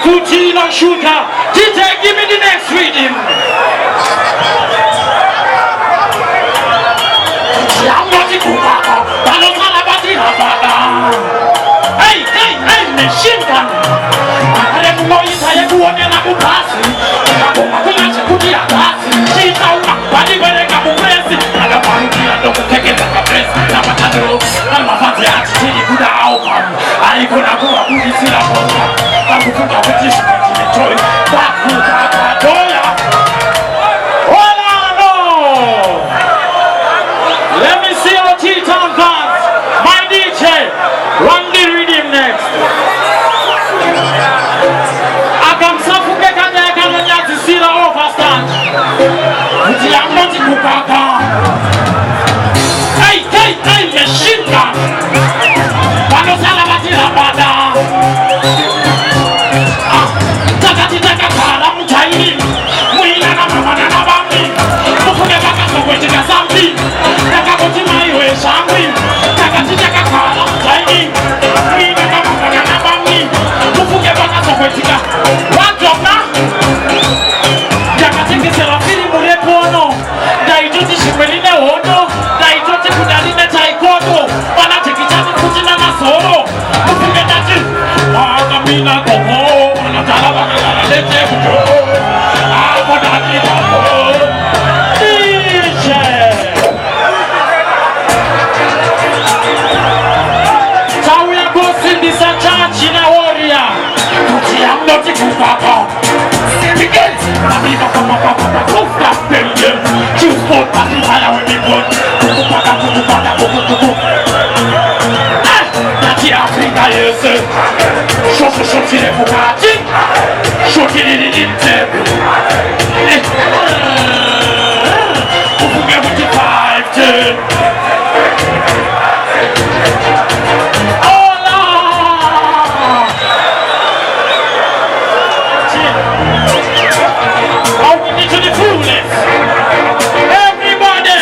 Kutino shooter. DJ, give me the next reading. I'm not the Kubaka. Hey, hey, hey, machine gun. I don't know if I ever want to pass it. I'm going to put it out. She's out of body when I got a press. I don't want to take it like a press. I'm a fancy actually good outcome. I could have go up with this in a program. I would put a petition to Detroit. Back to Doya. Hold on, no. Let me see how T-Town dance. My DJ, run the rhythm next. I can suffocate and I can see the overstand. I'm not in Bukaka. Hey, hey, hey, machine gun. Pano Salabati Rabada. Takati Takakala Mutaini. Muina Mamana Nabami. Mufuga Baka Sowetika Sambi. Takaboti Maiwe Shambi. Takati Takakala Mutaini. Muina Mamana Nabami. Mufuga Baka Sowetika. One drop now. Takati Serafini Murepono. Daijoti Shimelina Hono. Daijoti Kudalina Taekwondo. Panatikitani Kutina Nasoro. Mufuga Dati. Agamina Komo. Manatala Lete Bujo. Amadati Komo. DJ. Tawia Gosin di Sanchina Warrior. Kuti am not a Kubaka. Begin. Amiga Papa. Kufka Belgium. Choose for Patti Fire when we put. Kubaka. Nati Africa, yes. Shoti le Bugatti. Shoti le Inter. Kufuga with the 5-10. To the fullest. Everybody.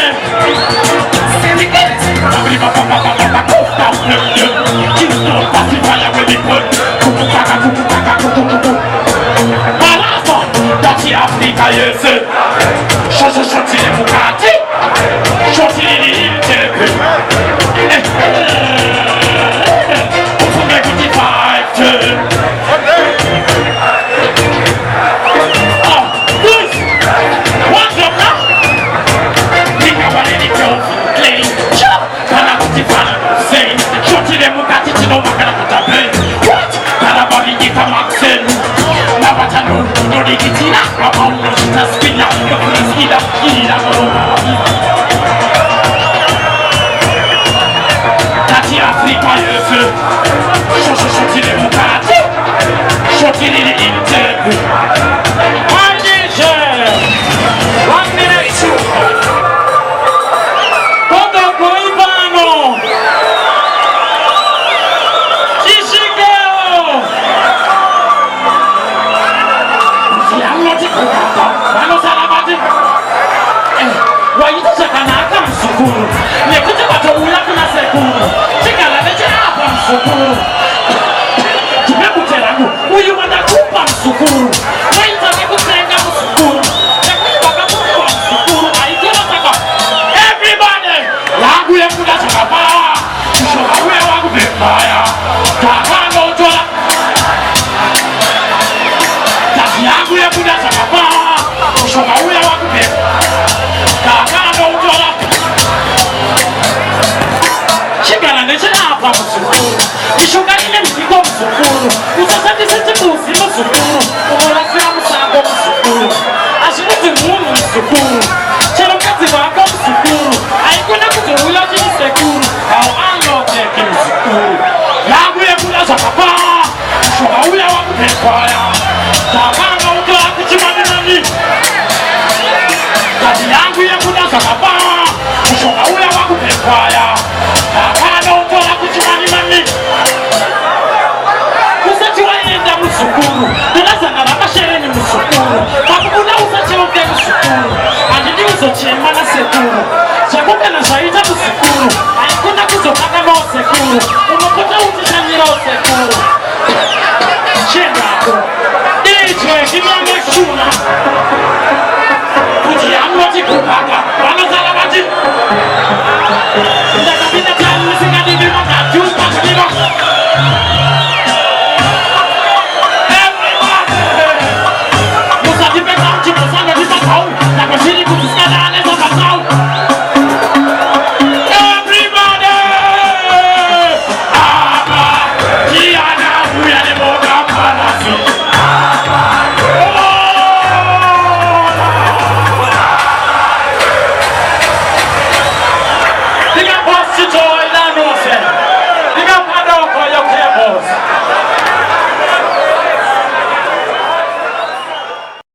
Africa, yes. Shoti le Bugatti. Shoti le Inter. Kufuga with the 5-10. Fire!